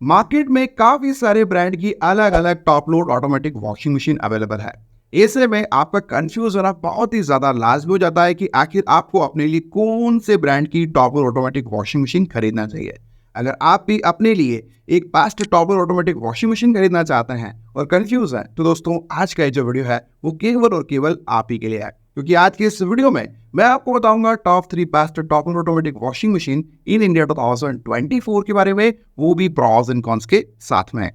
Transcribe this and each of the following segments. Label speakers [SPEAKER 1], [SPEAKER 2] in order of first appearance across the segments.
[SPEAKER 1] Market में काफी सारे ब्रांड की अलग अलग top load automatic washing machine available है। ऐसे में आपका कंफ्यूज होना बहुत ही ज्यादा लाजमी हो जाता है कि आखिर आपको अपने लिए कौन से ब्रांड की top load automatic washing machine खरीदना चाहिए। अगर आप भी अपने लिए एक best top load automatic washing machine खरीदना चाहते हैं और कंफ्यूज हैं, तो दोस्तों आज का ये जो वीडियो है वो केवल और केवल आप ही के लिए है, क्योंकि आज के इस वीडियो में मैं आपको बताऊंगा top 3 best top load automatic washing machine in India 2024 के बारे में, वो भी प्रॉस एंड कॉन्स के साथ में।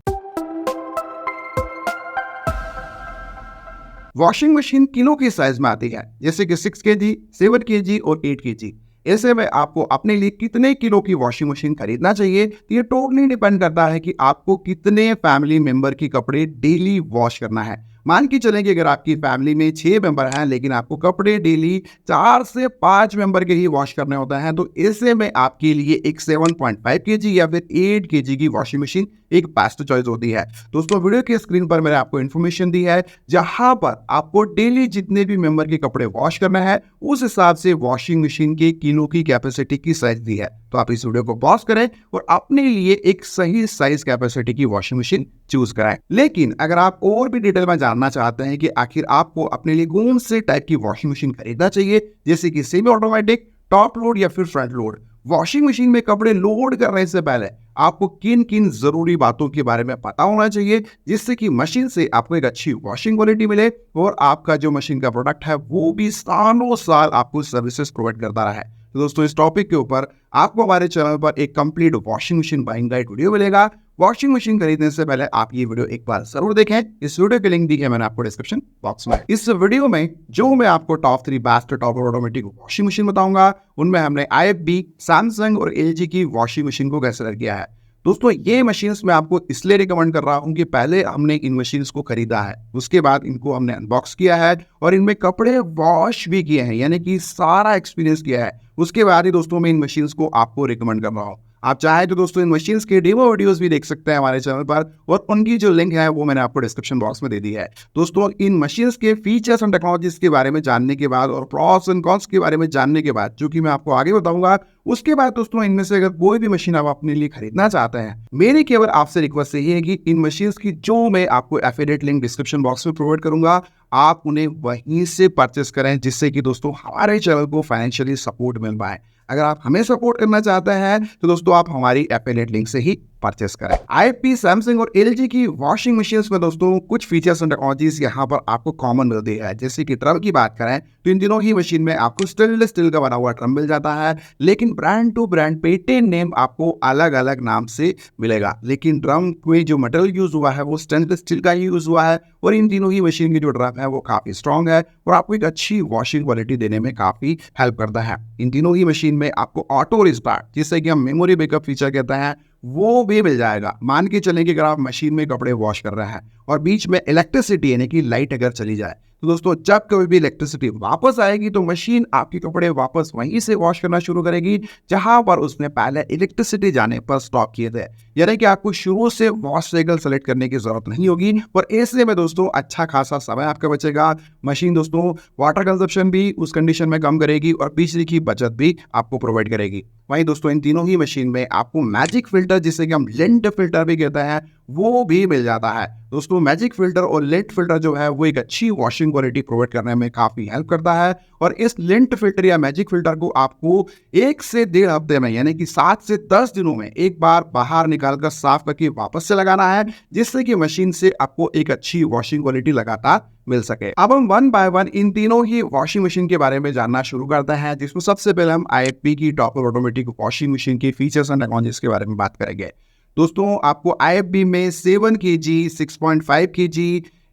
[SPEAKER 1] वॉशिंग मशीन किलो के साइज में आती है, जैसे कि 6 kg, 7 kg और 8 kg। ऐसे में आपको अपने लिए कितने किलो की वॉशिंग मशीन खरीदना चाहिए, ये टोटली डिपेंड करता है कि आपको कितने फैमिली मेंबर की कपड़े डेली वॉश करना है। मान के चलें कि अगर आपकी फैमिली में 6 मेंबर हैं लेकिन आपको कपड़े डेली 4 से 5 मेंबर के ही वॉश करने होते हैं, तो ऐसे में आपके लिए एक 7.5 kg या फिर 8 kg की वॉशिंग मशीन एक बेस्ट चॉइस होती है। दोस्तों वीडियो के स्क्रीन पर मैंने आपको इन्फॉर्मेशन दी है, जहां पर आपको डेली जितने भी मेंबर के कपड़े वॉश करना है उस हिसाब से वॉशिंग मशीन के किलो की कैपेसिटी की साइज दी है। तो आप इस वीडियो को पॉज करें और अपने लिए एक सही साइज कैपेसिटी की वॉशिंग मशीन चूज कराएं। लेकिन अगर आप और भी डिटेल में जानना चाहते हैं कि आखिर आपको अपने लिए कौन से टाइप की वॉशिंग मशीन खरीदना चाहिए, जैसे कि सेमी ऑटोमेटिक, टॉप लोड या फिर फ्रंट लोड, वॉशिंग मशीन में कपड़े लोड करने से पहले आपको किन किन जरूरी बातों के बारे में पता होना चाहिए, जिससे कि मशीन से आपको एक अच्छी वॉशिंग क्वालिटी मिले और आपका जो मशीन का प्रोडक्ट है वो भी सालों साल आपको सर्विसेज प्रोवाइड करता रहा है। तो दोस्तों इस टॉपिक के ऊपर आपको हमारे चैनल पर एक complete washing machine buying guide video मिलेगा। वॉशिंग मशीन खरीदने से पहले आप ये वीडियो एक बार जरूर देखें। इस वीडियो की लिंक दी है मैंने आपको डिस्क्रिप्शन बॉक्स में। इस वीडियो में जो मैं आपको top 3 best top automatic washing machine बताऊंगा, उनमें हमने IFB, सैमसंग और LG की वॉशिंग मशीन को कंसीडर किया है। दोस्तों ये मशीन्स मैं आपको इसलिए रिकमेंड कर रहा हूं कि पहले हमने इन मशीन्स को खरीदा है, उसके बाद इनको हमने अनबॉक्स किया है और इनमें कपड़े वॉश भी किए हैं, यानी कि सारा एक्सपीरियंस किया है। उसके बाद ही दोस्तों मैं इन मशीन्स को आपको रिकमेंड कर रहा हूँ। आप चाहे तो दोस्तों इन मशीन्स के डेमो वीडियोस भी देख सकते हैं हमारे चैनल पर, और उनकी जो लिंक है वो मैंने आपको डिस्क्रिप्शन बॉक्स में दे दी है। दोस्तों इन मशीन्स के फीचर्स एंड टेक्नोलॉजीज के बारे में जानने के बाद और प्रॉस एंड कॉन्स के बारे में जानने के बाद, जो कि मैं आपको आगे बताऊंगा, उसके बाद दोस्तों इनमें से अगर कोई भी मशीन आप अपने लिए खरीदना चाहते हैं, मेरी केवल आपसे रिक्वेस्ट यही है कि इन मशीन्स की जो मैं आपको एफिलिएट लिंक डिस्क्रिप्शन बॉक्स में प्रोवाइड करूंगा, आप उन्हें वहीं से परचेस करें, जिससे कि दोस्तों हमारे चैनल को फाइनेंशियली सपोर्ट मिल पाए। अगर आप हमें सपोर्ट करना चाहते हैं तो दोस्तों आप हमारी एफिलिएट लिंक से ही परचेस करें। IFB, सैमसंग और LG की वॉशिंग मशीन्स में दोस्तों कुछ फीचर्स एंड टेक्नोलॉजीज यहाँ पर आपको कॉमन मिलती है। जैसे कि ड्रम की बात करें तो इन दिनों ही मशीन में आपको स्टेनलेस स्टील का बना हुआ ड्रम मिल जाता है, लेकिन brand to brand patent name आपको अलग अलग नाम से मिलेगा। लेकिन ड्रम में जो मटेरियल यूज हुआ है वो स्टेनलेस स्टील का ही यूज हुआ है, और इन दिनों ही मशीन की जो ड्रम है वो काफी स्ट्रॉन्ग है और आपको एक अच्छी वॉशिंग क्वालिटी देने में काफी हेल्प करता है। इन दिनों ही मशीन में आपको ऑटो रिस्टार्ट, जिससे कि हम मेमोरी बैकअप फीचर कहते हैं, वो भी मिल जाएगा। मान के चलें कि अगर आप मशीन में कपड़े वॉश कर रहे हैं और बीच में इलेक्ट्रिसिटी यानी कि लाइट अगर चली जाए, तो दोस्तों जब कभी भी इलेक्ट्रिसिटी वापस आएगी तो मशीन आपके कपड़े वापस वहीं से वॉश करना शुरू करेगी जहां पर उसने पहले इलेक्ट्रिसिटी जाने पर स्टॉप किए थे। यानी कि आपको शुरू से वॉश साइकिल सेलेक्ट करने की जरूरत नहीं होगी, और ऐसे में दोस्तों अच्छा खासा समय आपका बचेगा। मशीन दोस्तों वाटर कंजप्शन भी उस कंडीशन में कम करेगी और बिजली की बचत भी आपको प्रोवाइड करेगी। वहीं दोस्तों इन तीनों ही मशीन में आपको मैजिक फिल्टर, जिसे कि हम लिंट फिल्टर भी कहते हैं, वो भी मिल जाता है। दोस्तों मैजिक फिल्टर और लिंट फिल्टर जो है वो एक अच्छी वॉशिंग क्वालिटी प्रोवाइड करने में काफी हेल्प करता है, और इस लिंट फिल्टर या मैजिक फिल्टर को आपको 1 से 1.5 हफ्ते में, यानी कि 7 से 10 दिनों में एक बार बाहर निकालकर साफ करके वापस से लगाना है, जिससे कि मशीन से आपको एक अच्छी वॉशिंग क्वालिटी लगातार मिल सके। अब हम वन बाय वन इन तीनों ही वॉशिंग मशीन के बारे में जानना शुरू करते हैं, जिसमें सबसे पहले हम IFB की टॉप ऑटोमेटिक वॉशिंग मशीन के फीचर्स एंड टेक्नोलॉजीज के बारे में बात करेंगे। दोस्तों आपको IFB में 7 kg, 6.5 kg,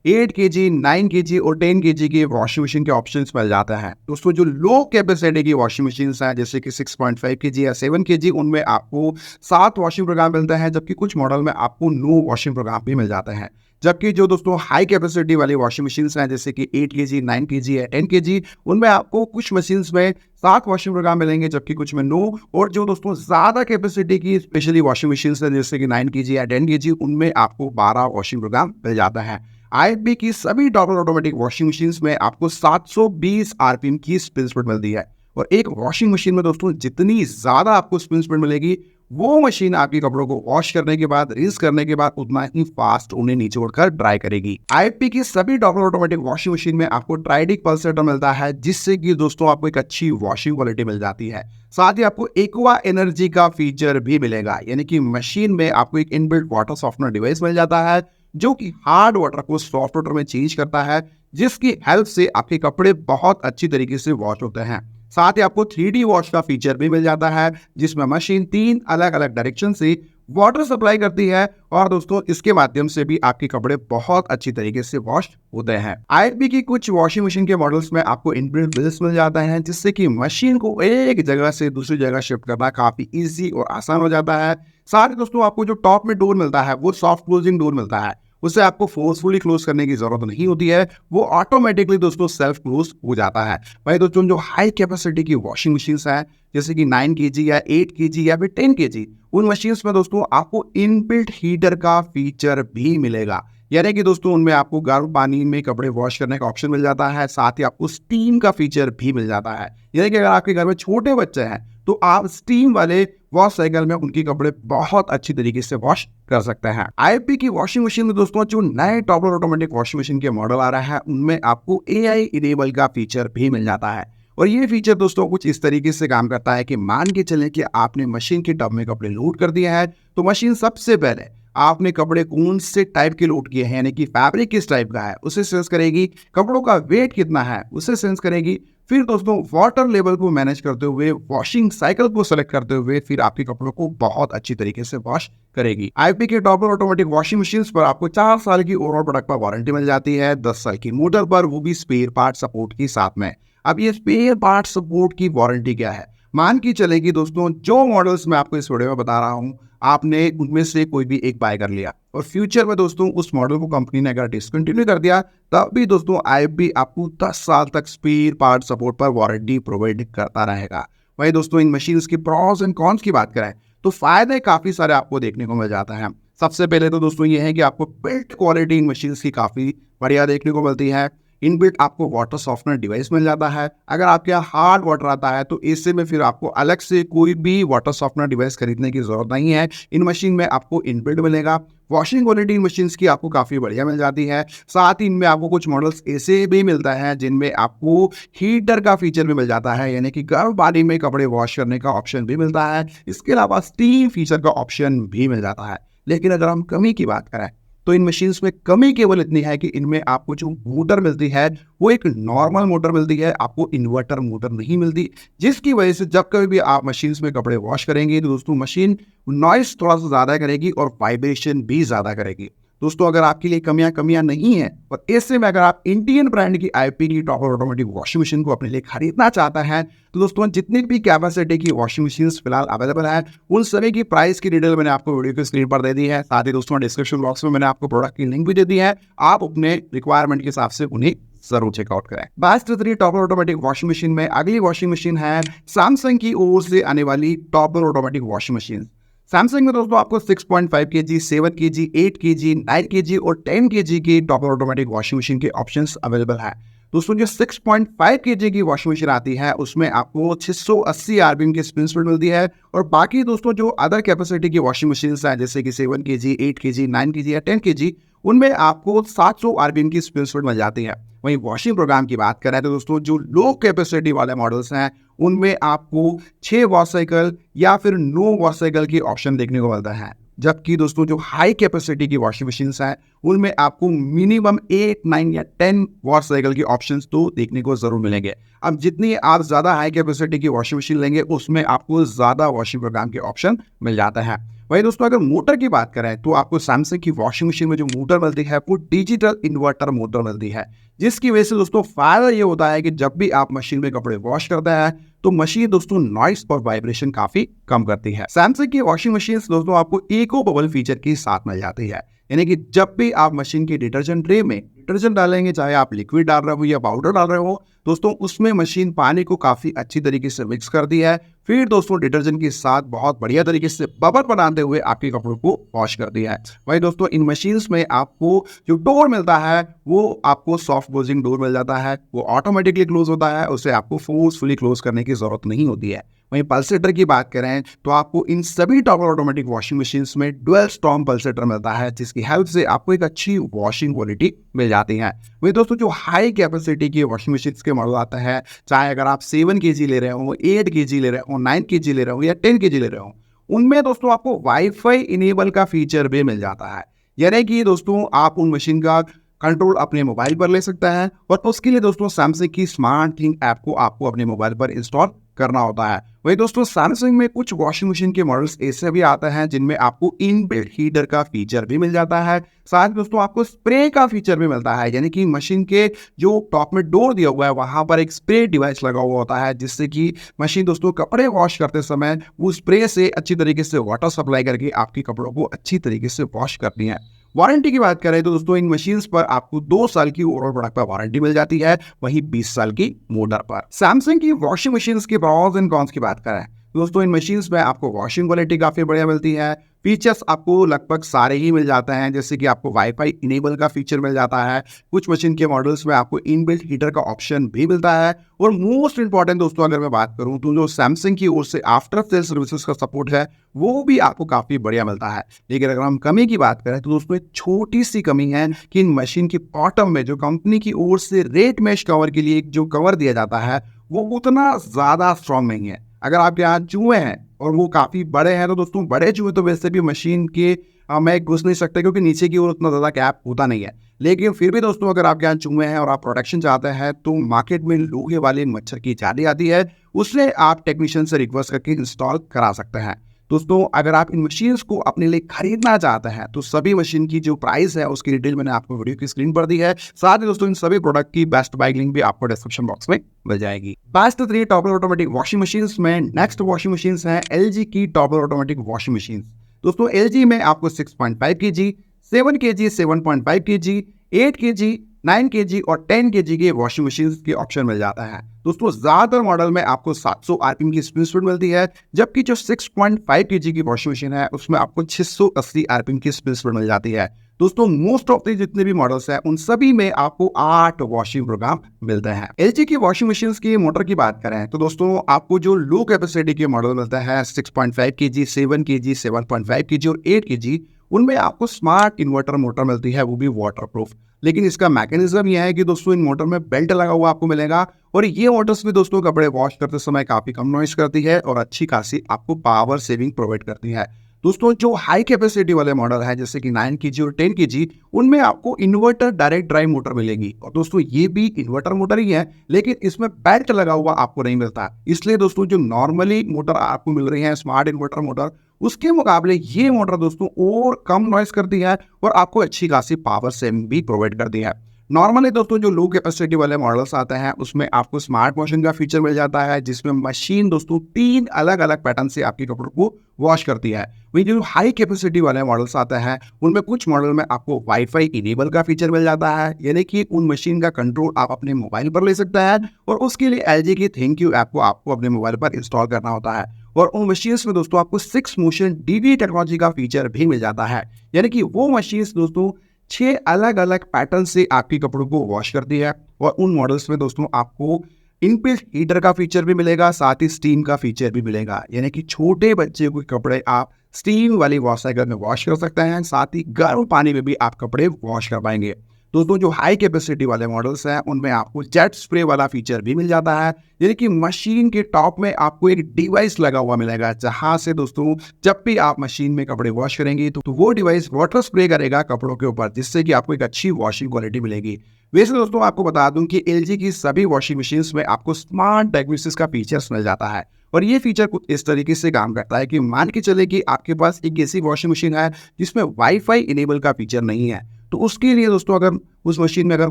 [SPEAKER 1] 8 kg, 9 kg और 10 kg के वॉशिंग मशीन के ऑप्शंस मिल जाते हैं। दोस्तों जो लो कैपेसिटी की वॉशिंग मशीन हैं, जैसे कि 6.5 kg या 7 kg, उनमें आपको 7 वॉशिंग प्रोग्राम मिलते हैं, जबकि कुछ मॉडल में आपको 9 वॉशिंग प्रोग्राम भी मिल जाते हैं। जबकि जो दोस्तों हाई कैपेसिटी वाली वॉशिंग मशीन्स हैं, जैसे कि 8 kg, 9 kg या 10 kg, उनमें आपको कुछ मशीन्स में 7 वॉशिंग प्रोग्राम मिलेंगे, जबकि कुछ में 9। और जो दोस्तों ज्यादा कैपेसिटी की स्पेशली वॉशिंग मशीन्स हैं, जैसे कि 9 kg या 10 kg, उनमें आपको 12 वॉशिंग प्रोग्राम मिल जाता है। IFB की सभी टॉप ऑटोमेटिक वॉशिंग मशीन्स में आपको 720 RPM की स्पिन स्पीड मिलती है, और एक वॉशिंग मशीन में दोस्तों जितनी ज्यादा आपको स्पिन स्पीड मिलेगी वो मशीन आपके कपड़ों को वॉश करने के बाद, रीस करने के बाद उतना ही फास्ट उन्हें निचोड़कर ड्राई करेगी। आईएफबी की सभी डबल ऑटोमेटिक वॉशिंग मशीन में आपको ट्राइडिक पल्सेटर मिलता है, जिससे कि दोस्तों आपको एक अच्छी वॉशिंग क्वालिटी मिल जाती है। साथ ही आपको एक्वा एनर्जी का फीचर भी मिलेगा, यानी कि मशीन में आपको एक इनबिल्ट वाटर सॉफ्टनर डिवाइस मिल जाता है, जो कि हार्ड वाटर को सॉफ्ट वाटर में चेंज करता है, जिसकी हेल्प से आपके कपड़े बहुत अच्छी तरीके से वॉश होते हैं। साथ ही आपको 3D वॉश का फीचर भी मिल जाता है, जिसमें मशीन 3 अलग अलग डायरेक्शन से वाटर सप्लाई करती है और दोस्तों इसके माध्यम से भी आपके कपड़े बहुत अच्छी तरीके से वॉश होते हैं। आईएफबी की कुछ वॉशिंग मशीन के मॉडल्स में आपको इनबिल्ट व्हील्स मिल जाते हैं, जिससे कि मशीन को एक जगह से दूसरी जगह शिफ्ट करना काफी इजी और आसान हो जाता है। साथ ही दोस्तों आपको जो टॉप में डोर मिलता है वो सॉफ्ट क्लोजिंग डोर मिलता है, उससे आपको फोर्सफुली क्लोज करने की जरूरत नहीं होती है, वो ऑटोमेटिकली दोस्तों सेल्फ क्लोज हो जाता है। भाई दोस्तों जो हाई कैपेसिटी की वॉशिंग मशीन्स हैं, जैसे कि 9 kg या 8 kg या फिर 10 kg, उन मशीन्स में दोस्तों आपको इनबिल्ट हीटर का फीचर भी मिलेगा, यानी कि दोस्तों उनमें आपको गर्म पानी में कपड़े वॉश करने का ऑप्शन मिल जाता है। साथ ही आपको स्टीम का फीचर भी मिल जाता है, यानी कि अगर आपके घर में छोटे बच्चे हैं तो आप स्टीम वाले वॉश साइकिल में उनके कपड़े बहुत अच्छी तरीके से वॉश कर सकते हैं। आईएफबी की वॉशिंग मशीन में दोस्तों जो नए टॉपलर ऑटोमेटिक वॉशिंग मशीन के मॉडल आ रहा है, उनमें आपको एआई इनेबल का फीचर भी मिल जाता है। और ये फीचर दोस्तों कुछ इस तरीके से काम करता है कि मान के चलें कि आपने मशीन के टब में कपड़े लोड कर दिए हैं, तो मशीन सबसे पहले आपने कपड़े कौन से टाइप के लोड किए हैं, यानी कि फैब्रिक किस टाइप का है उसे सेंस करेगी, कपड़ों का वेट कितना है उसे सेंस करेगी, फिर दोस्तों वाटर लेवल को मैनेज करते हुए, वॉशिंग साइकिल को सेलेक्ट करते हुए फिर आपके कपड़ों को बहुत अच्छी तरीके से वॉश करेगी। आईएफबी के टॉपलर ऑटोमेटिक वॉशिंग मशीन पर आपको 4 साल की ओवरऑल प्रोडक्ट पर वारंटी मिल जाती है, 10 साल की मोटर पर, वो भी स्पेयर पार्ट सपोर्ट के साथ में। अब ये स्पेयर पार्ट सपोर्ट की वारंटी क्या है, मान की चलेगी दोस्तों जो मॉडल्स मैं आपको इस वीडियो में बता रहा हूँ, आपने उनमें से कोई भी एक बाय कर लिया और फ्यूचर में दोस्तों उस मॉडल को कंपनी ने अगर डिसकंटिन्यू कर दिया, तब भी दोस्तों आईएफबी आपको 10 साल तक स्पेयर पार्ट सपोर्ट पर वारंटी प्रोवाइड करता रहेगा। वही दोस्तों इन मशीन्स की प्रॉस एंड कॉन्स की बात करें तो फायदे काफी सारे आपको देखने को मिल जाता है। सबसे पहले तो दोस्तों ये है कि आपको बिल्ड क्वालिटी इन मशीन्स की काफी बढ़िया देखने को मिलती है। इनबिल्ट आपको वाटर सॉफ्टनर डिवाइस मिल जाता है, अगर आपके यहाँ हार्ड वाटर आता है तो इससे में फिर आपको अलग से कोई भी वाटर सॉफ्टनर डिवाइस खरीदने की जरूरत नहीं है, इन मशीन में आपको इनबिल्ट मिलेगा। वॉशिंग क्वालिटी इन मशीन्स की आपको काफ़ी बढ़िया मिल जाती है। साथ ही इनमें आपको कुछ मॉडल्स ऐसे भी मिलता है जिनमें आपको हीटर का फीचर भी मिल जाता है, यानी कि गर्म पानी में कपड़े वॉश करने का ऑप्शन भी मिलता है। इसके अलावा स्टीम फीचर का ऑप्शन भी मिल जाता है। लेकिन अगर हम कमी की बात करें तो इन मशीन्स में कमी केवल इतनी है कि इनमें आपको जो मोटर मिलती है वो एक नॉर्मल मोटर मिलती है, आपको इन्वर्टर मोटर नहीं मिलती, जिसकी वजह से जब कभी भी आप मशीन्स में कपड़े वॉश करेंगे तो दोस्तों मशीन नॉइस थोड़ा सा ज़्यादा करेगी और वाइब्रेशन भी ज़्यादा करेगी। दोस्तों अगर आपके लिए कमियां नहीं है और ऐसे में अगर आप इंडियन ब्रांड की आईएफबी की टॉपलर ऑटोमेटिक वॉशिंग मशीन को अपने लिए खरीदना चाहता है तो दोस्तों जितनी भी कैपेसिटी की वॉशिंग मशीन फिलहाल अवेलेबल है उन सभी की प्राइस की डिटेल मैंने आपको वीडियो की स्क्रीन पर दे दी है। साथ ही दोस्तों डिस्क्रिप्शन बॉक्स में मैंने आपको प्रोडक्ट की लिंक भी दे दी है, आप अपने रिक्वायरमेंट के हिसाब से उन्हें जरूर चेकआउट करें। बात करते हैं टॉपलर ऑटोमेटिक वॉशिंग मशीन में, अगली वॉशिंग मशीन है सैमसंग की ओर से आने वाली टॉपलर ऑटोमेटिक वॉशिंग मशीन। सैमसंग में दोस्तों आपको 6.5 kg, 7 kg, 8 kg, 9 kg और 10 kg की टॉपलर ऑटोमेटिक वॉशिंग मशीन के ऑप्शंस अवेलेबल है। दोस्तों जो 6.5 kg की वॉशिंग मशीन आती है उसमें आपको 680 आरपीएम की स्पिन स्पीड मिलती है और बाकी दोस्तों जो अदर कैपेसिटी की वॉशिंग मशीन है जैसे कि 7 kg, 8 kg, 9 kg या 10 kg, उनमें आपको 700 आरपीएम की स्पिन स्पीड मिल जाती है। वहीं वॉशिंग प्रोग्राम की बात करें तो दोस्तों जो लो कैपेसिटी वाले मॉडल्स हैं उनमें आपको 6 वॉश साइकिल या फिर 9 वॉश साइकिल की ऑप्शन देखने को मिलता है, जबकि दोस्तों जो हाई कैपेसिटी की वॉशिंग मशीन्स हैं उनमें आपको मिनिमम 8, 9 या 10 वॉश साइकिल की ऑप्शंस तो देखने को जरूर मिलेंगे। अब जितनी आप ज़्यादा हाई कैपेसिटी की वॉशिंग मशीन लेंगे उसमें आपको ज़्यादा वॉशिंग प्रोग्राम के ऑप्शन मिल जाता है। वही दोस्तों अगर मोटर की बात करें तो आपको सैमसंग की वॉशिंग मशीन में जो मोटर मिलती है वो डिजिटल इन्वर्टर मोटर मिलती है, जिसकी वजह से दोस्तों फायदा ये होता है कि जब भी आप मशीन में कपड़े वॉश करते हैं तो मशीन दोस्तों नॉइस और वाइब्रेशन काफी कम करती है। सैमसंग की वॉशिंग मशीन दोस्तों आपको इको बबल फीचर के साथ मिल जाती है, यानी कि जब भी आप मशीन की डिटर्जेंट ट्रे में डिटर्जेंट डालेंगे, चाहे आप लिक्विड डाल रहे हो या पाउडर डाल रहे हो, दोस्तों उसमें मशीन पानी को काफी अच्छी तरीके से मिक्स करती है, फिर दोस्तों डिटर्जेंट के साथ बहुत बढ़िया तरीके से बबल बनाते हुए आपके कपड़ों को वॉश करती है। वही दोस्तों इन मशीन्स में आपको जो डोर मिलता है वो आपको सॉफ्ट क्लोजिंग डोर मिल जाता है, वो ऑटोमेटिकली क्लोज होता है, उसे आपको फोर्सफुली क्लोज करने की जरूरत नहीं होती है। वहीं पल्सेटर की बात करें तो आपको इन सभी टॉप ऑटोमेटिक वॉशिंग मशीन्स में डुअल स्टॉर्म पल्सेटर मिलता है, जिसकी हेल्प से आपको एक अच्छी वॉशिंग क्वालिटी मिल जाती है। वही दोस्तों जो हाई कैपेसिटी की वॉशिंग मशीन्स के मॉडल आता है, चाहे अगर आप 7 kg ले रहे हो, 8 kg ले रहे हो, 9 kg ले रहे हो या 10 kg ले रहे हो, उनमें दोस्तों आपको वाईफाई इनेबल का फीचर भी मिल जाता है। यानी कि दोस्तों आप उन मशीन का कंट्रोल अपने मोबाइल पर ले सकता है और उसके लिए दोस्तों सैमसंग की स्मार्ट थिंग ऐप को आपको अपने मोबाइल पर इंस्टॉल करना होता है। वही दोस्तों सैमसंग में कुछ वॉशिंग मशीन के मॉडल्स ऐसे भी आते हैं जिनमें आपको इनबिल्ट हीटर का फीचर भी मिल जाता है, साथ ही दोस्तों आपको स्प्रे का फीचर भी मिलता है। यानी कि मशीन के जो टॉप में डोर दिया हुआ है वहां पर एक स्प्रे डिवाइस लगा हुआ होता है, जिससे कि मशीन दोस्तों कपड़े वॉश करते समय वो स्प्रे से अच्छी तरीके से वाटर सप्लाई करके आपके कपड़ों को अच्छी तरीके से वॉश करती है। वारंटी की बात करें तो दोस्तों इन मशीन्स पर आपको 2 साल की ओवरऑल प्रोडक्ट पर वारंटी मिल जाती है, वहीं 20 साल की मोटर पर। सैमसंग की वॉशिंग मशीन्स के प्रॉस एंड कॉन्स की बात करें तो दोस्तों इन मशीन्स में आपको वॉशिंग क्वालिटी काफी बढ़िया मिलती है। फीचर्स आपको लगभग सारे ही मिल जाते हैं, जैसे कि आपको वाईफाई इनेबल का फीचर मिल जाता है, कुछ मशीन के मॉडल्स में आपको इनबिल्ट हीटर का ऑप्शन भी मिलता है, और मोस्ट इंपॉर्टेंट दोस्तों अगर मैं बात करूं तो जो सैमसंग की ओर से आफ्टर सेल सर्विसेज का सपोर्ट है वो भी आपको काफी बढ़िया मिलता है। लेकिन अगर हम कमी की बात करें तो दोस्तों एक छोटी सी कमी है कि इन मशीन की बॉटम में जो कंपनी की ओर से रेट मैश कवर के लिए जो कवर दिया जाता है वो उतना ज्यादा स्ट्रांग नहीं है। अगर आपके यहाँ चूहे हैं और वो काफी बड़े हैं तो दोस्तों बड़े चूहे तो वैसे भी मशीन के में घुस नहीं सकते, क्योंकि नीचे की ओर उतना ज्यादा कैप होता नहीं है। लेकिन फिर भी दोस्तों अगर आपके यहाँ चूहे हैं और आप प्रोटेक्शन चाहते हैं तो मार्केट में लोहे वाले मच्छर की जाली आती है, उससे आप टेक्नीशियन से रिक्वेस्ट करके इंस्टॉल करा सकते हैं। दोस्तों अगर आप इन मशीन्स को अपने लिए खरीदना चाहते हैं तो सभी मशीन की जो प्राइस है उसकी डिटेल मैंने आपको वीडियो की स्क्रीन पर दी है। साथ ही दोस्तों इन सभी प्रोडक्ट की बेस्ट बाय लिंक भी आपको डिस्क्रिप्शन बॉक्स में मिल जाएगी। Best 3 top automatic washing machines में नेक्स्ट वॉशिंग मशीन्स हैं एलजी की टॉप ऑटोमेटिक वॉशिंग मशीन्स। दोस्तों एलजी में आपको 6.5 kg, 7 kg, 7.5 kg, 8 kg, 9 kg और 10 kg के वॉशिंग मशीन के ऑप्शन मिल जाता है। दोस्तों ज्यादातर मॉडल में आपको 700 आरपीएम की स्पीड मिलती है, जबकि जो 6.5 kg की वॉशिंग मशीन है उसमें आपको 680 आरपीएम की स्पीड मिल जाती है। दोस्तों मोस्ट ऑफ द जितने भी मॉडल्स हैं उन सभी में आपको 8 वॉशिंग प्रोग्राम मिलते हैं। एलजी की वॉशिंग मशीन्स की मोटर की बात करें तो दोस्तों आपको जो लो कैपेसिटी के मॉडल मिलता है 6.5 kg, 7 kg, 7.5 kg और 8 kg, उनमें आपको स्मार्ट इन्वर्टर मोटर मिलती है, वो भी वाटरप्रूफ। लेकिन इसका मैकेनिज्म यह है कि दोस्तों इन मोटर में बेल्ट लगा हुआ आपको मिलेगा, और ये मोटर्स भी दोस्तों कपड़े वॉश करते समय काफी कम नॉइस करती है और अच्छी खासी आपको पावर सेविंग प्रोवाइड करती है। दोस्तों जो हाई कैपेसिटी वाले मॉडल है जैसे कि 9 kg और 10 kg, उनमें आपको इन्वर्टर डायरेक्ट ड्राइव मोटर मिलेगी, और दोस्तों ये भी इन्वर्टर मोटर ही है लेकिन इसमें बेल्ट लगा हुआ आपको नहीं मिलता। इसलिए दोस्तों जो नॉर्मली मोटर आपको मिल रही है स्मार्ट इन्वर्टर मोटर, उसके मुकाबले ये मोटर दोस्तों और कम नॉइस करती है और आपको अच्छी खासी पावर सेविंग भी प्रोवाइड करती है। नॉर्मली दोस्तों जो लो कैपेसिटी वाले मॉडल्स आते हैं उसमें आपको स्मार्ट वॉशिंग का फीचर मिल जाता है, जिसमें मशीन दोस्तों 3 अलग अलग पैटर्न से आपके कपड़ों को वॉश करती है। वही जो हाई कैपेसिटी वाले मॉडल्स आते हैं उनमें कुछ मॉडल में आपको वाईफाई इनेबल का फीचर मिल जाता है, यानी कि उन मशीन का कंट्रोल आप अपने मोबाइल पर ले सकते हैं, और उसके लिए एलजी की थैंक यू ऐप को आपको अपने मोबाइल पर इंस्टॉल करना होता है। और उन मशीन्स में दोस्तों आपको 6 मोशन डीवी टेक्नोलॉजी का फीचर भी मिल जाता है, यानी कि वो मशीन्स दोस्तों 6 अलग अलग पैटर्न से आपके कपड़ों को वॉश करती है। और उन मॉडल्स में दोस्तों आपको इनबिल्ट हीटर का फीचर भी मिलेगा, साथ ही स्टीम का फीचर भी मिलेगा, यानी कि छोटे बच्चे के कपड़े आप स्टीम वाली वॉश साइकिल में वॉश कर सकते हैं, साथ ही गर्म पानी में भी आप कपड़े वॉश कर पाएंगे। दोस्तों जो हाई कैपेसिटी वाले मॉडल्स हैं उनमें आपको जेट स्प्रे वाला फीचर भी मिल जाता है, यानी कि मशीन के टॉप में आपको एक डिवाइस लगा हुआ मिलेगा, जहां से दोस्तों जब भी आप मशीन में कपड़े वॉश करेंगे तो वो डिवाइस वाटर स्प्रे करेगा कपड़ों के ऊपर, जिससे कि आपको एक अच्छी वॉशिंग क्वालिटी मिलेगी। वैसे दोस्तों आपको बता दूं कि एलजी की सभी वॉशिंग मशीन्स में आपको स्मार्ट डायग्नोसिस का फीचर्स मिल जाता है, और ये फीचर कुछ इस तरीके से काम करता है कि मान के चले कि आपके पास एक ऐसी वॉशिंग मशीन है जिसमें वाईफाई इनेबल का फीचर नहीं है, तो उसके लिए दोस्तों अगर उस मशीन में अगर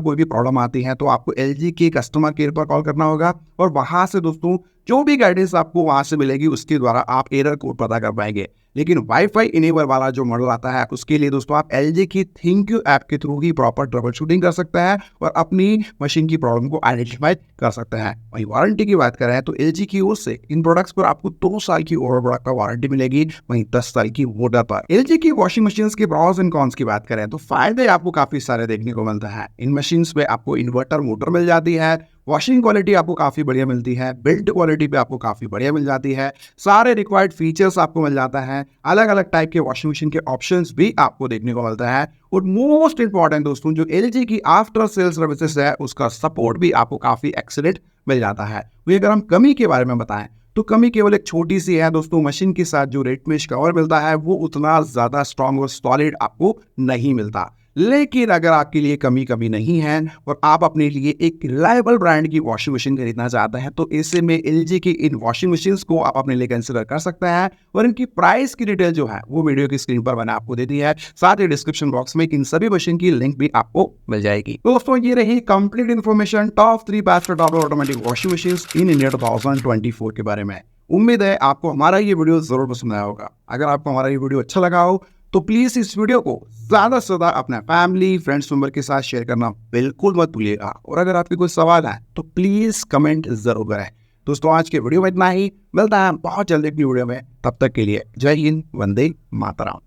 [SPEAKER 1] कोई भी प्रॉब्लम आती है तो आपको एलजी के कस्टमर केयर पर कॉल करना होगा, और वहां से दोस्तों जो भी गाइडेंस आपको वहां से मिलेगी उसके द्वारा आप एरर कोड पता कर पाएंगे। लेकिन वाईफाई इनेबल वाला जो मॉडल आता है उसके लिए दोस्तों आप एलजी की थैंक यू ऐप के थ्रू ही प्रॉपर ट्रबल शूटिंग कर सकते हैं और अपनी मशीन की प्रॉब्लम को आइडेंटिफाई कर सकते हैं। वहीं वारंटी की बात करें तो एलजी की ओर से इन प्रोडक्ट्स पर आपको 2 साल की ओवर प्रोडक्ट पर वारंटी मिलेगी, वहीं 10 साल की मोटर पर। एलजी की वॉशिंग मशीन के प्रॉस एंड कॉन्स की बात करें तो फायदे आपको काफी सारे देखने को मिलता है। इन मशीन में आपको इन्वर्टर मोटर मिल जाती है, वॉशिंग क्वालिटी आपको काफ़ी बढ़िया मिलती है, बिल्ड क्वालिटी पे आपको काफ़ी बढ़िया मिल जाती है, सारे रिक्वायर्ड फीचर्स आपको मिल जाता है, अलग अलग टाइप के वॉशिंग मशीन के ऑप्शंस भी आपको देखने को मिलता है और मोस्ट इंपॉर्टेंट दोस्तों जो LG की आफ्टर सेल सर्विसेज है उसका सपोर्ट भी आपको काफ़ी एक्सीलेंट मिल जाता है। वही अगर हम कमी के बारे में बताएं तो कमी केवल एक छोटी सी है दोस्तों, मशीन के साथ जो रेट मेश कवर मिलता है वो उतना ज़्यादा स्ट्रॉन्ग और सॉलिड आपको नहीं मिलता। लेकिन अगर आपके लिए कमी नहीं है और आप अपने लिए एक रिलायबल ब्रांड की वॉशिंग मशीन खरीदना चाहते हैं तो ऐसे में LG की इन वॉशिंग मशीन्स को आप अपने लिए कंसिडर कर सकते हैं और इनकी प्राइस की डिटेल जो है वो वीडियो की स्क्रीन पर मैंने आपको दे दी है, साथ ही डिस्क्रिप्शन बॉक्स में इन सभी मशीन की लिंक भी आपको मिल जाएगी। तो दोस्तों ये रही complete information top 3 best automatic washing machine in India 2024 के बारे में। उम्मीद है आपको हमारा ये वीडियो जरूर पसंद आया होगा। अगर आपको हमारा ये वीडियो अच्छा लगा हो तो प्लीज इस वीडियो को ज्यादा से ज्यादा अपने फैमिली फ्रेंड्स मेंबर के साथ शेयर करना बिल्कुल मत भूलिएगा और अगर आपके कोई सवाल है तो प्लीज कमेंट जरूर करें। दोस्तों आज के वीडियो में इतना ही, मिलता है बहुत जल्दी अपनी वीडियो में, तब तक के लिए जय हिंद, वंदे मातरम।